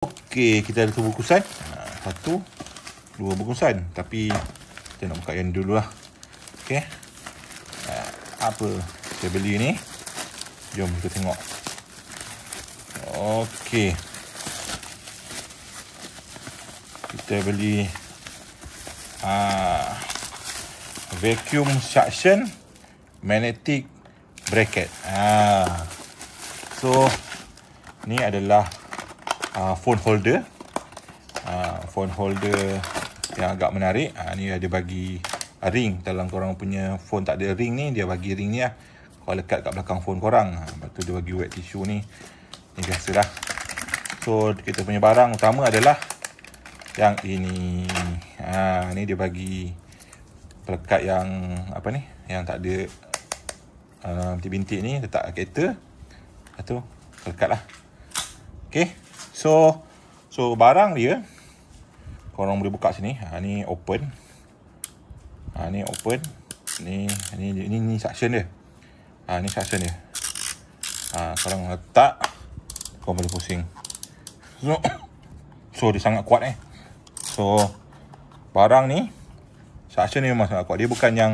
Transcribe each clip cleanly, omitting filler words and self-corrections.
Okey, kita ada tu bungkusan. Satu, dua bungkusan. Tapi kita nak buka yang dulu lah. Okey. Apa saya beli ni? Jom kita tengok. Okey. Kita beli vacuum suction magnetic bracket. So ni adalah phone holder. Phone holder yang agak menarik. Ni ada bagi ring. Kalau korang punya phone tak ada ring ni, dia bagi ring ni lah. Kau lekat kat belakang phone korang. Lepas tu dia bagi wet tissue ni. Ni biasa lah. So kita punya barang utama adalah yang ini. Ni dia bagi pelekat yang apa ni, yang tak ada bintik-bintik ni, letak kereta. Lepas tu pelekat lah. Okay. So barang dia korang boleh buka sini. Ni open. Ni open. Ni suction dia. Ni suction dia. Korang letak, korang boleh pusing. So dia sangat kuat So barang ni, suction ni memang sangat kuat. Dia bukan yang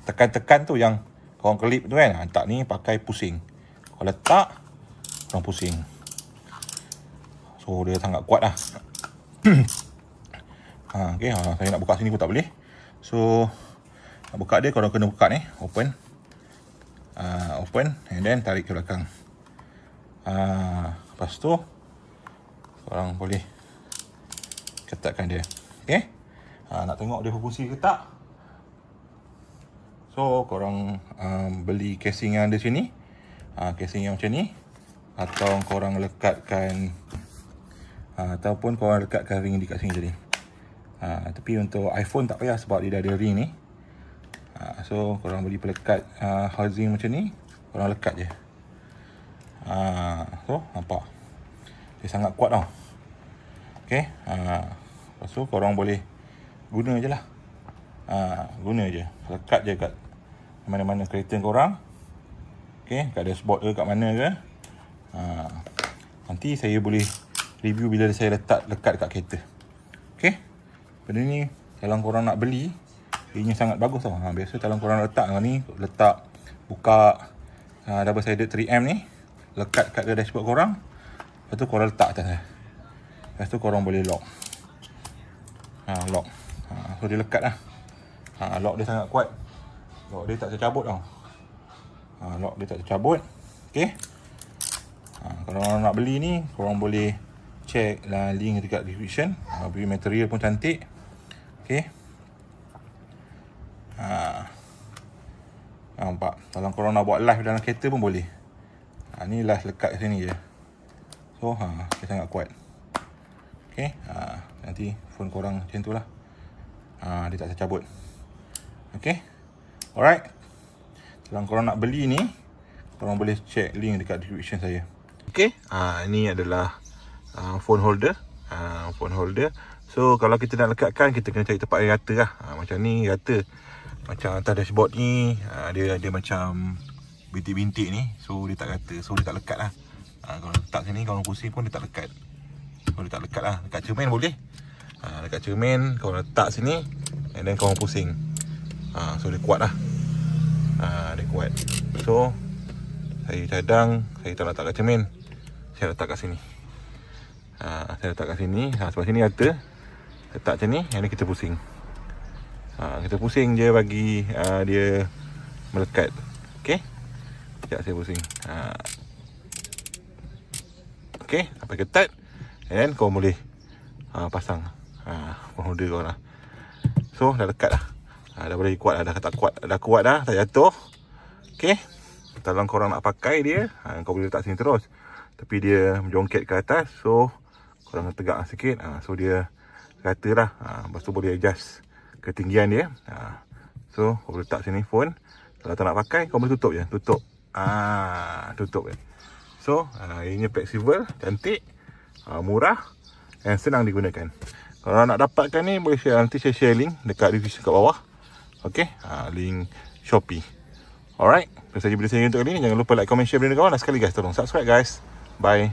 tekan-tekan tu, yang korang kelip tu kan. Tak, ni pakai pusing. Kau letak, korang pusing. So dia sangat kuat lah. Okay, saya nak buka sini pun tak boleh. So nak buka dia, korang kena buka ni. Open. Open. And then tarik ke belakang. Lepas tu korang boleh ketatkan dia. Okay. Nak tengok dia berfungsi ke tak. So korang beli casing yang ada sini. Casing yang macam ni. Atau korang lekatkan, ataupun korang lekatkan ring dekat sini tadi. Tapi untuk iPhone tak payah sebab dia dah ada ring ni. So korang beli pelekat housing macam ni, korang lekat je. So nampak dia sangat kuat tau. Okay. Lepas tu korang boleh guna je lah. Guna je, lekat je kat mana-mana kereta korang. Okay, kat dashboard ke, kat mana ke. Nanti saya boleh review bila saya lekat kat kereta. Okay. Benda ni kalau korang nak beli, ini sangat bagus tau. Biasa kalau korang letak ni, letak buka double sided 3M ni, lekat kat dashboard korang. Lepas tu korang letak atas. Lepas tu korang boleh lock. Lock. So dia lekat lah. Lock dia sangat kuat. Lock dia tak tercabut tau. Lock dia tak tercabut. Okay. Kalau korang nak beli ni, korang boleh check lah link dekat description. Beli material pun cantik. Okay. Nampak. Kalau korang nak buat live dalam kereta pun boleh. Ni live lekat sini je. So dia sangat kuat. Okay. Nanti phone korang macam tu lah. Dia tak tercabut. Okay. Alright. Kalau korang nak beli ni, korang boleh check link dekat description saya. Okay. Ini adalah phone holder. Phone holder. So kalau kita nak lekatkan, kita kena cari tempat yang rata lah. Macam ni rata. Macam atas dashboard ni, dia ada macam bintik-bintik ni. So dia tak rata. So dia tak lekat lah. Kalau letak sini, kalau pusing pun dia tak lekat. Kalau dia tak lekat lah. Dekat cermin boleh. Dekat cermin, kalau letak sini, and then korang pusing. So dia kuat lah. Dia kuat. So saya cadang, saya tak letak kat cermin, saya letak kat sini. Saya letak kat sini. Sebab sini rata. Letak macam ni, yang ni kita pusing. Kita pusing je bagi dia melekat. Okay. Sekejap saya pusing. Okay, sampai ketat. And then kau boleh pasang phone holder kau lah. So dah lekat dah. Dah boleh kuat dah. Dah kuat dah, tak jatuh. Okay. Kalau korang nak pakai dia, kau boleh letak sini terus. Tapi dia menjongket ke atas. So korang tegak sikit. So dia rata lah. Lepas tu boleh adjust ketinggian dia. So kau boleh letak sini phone. Kalau tak nak pakai, kau boleh tutup je. Tutup. Tutup je. So ini fleksibel, cantik, murah dan senang digunakan. Kalau nak dapatkan ni, boleh share. Nanti saya share link dekat description kat bawah. Okay. Link Shopee. Alright. Itu saja video saya untuk kali ni. Jangan lupa like, comment, share video ni kawan. Dan sekali guys, tolong subscribe guys. Bye.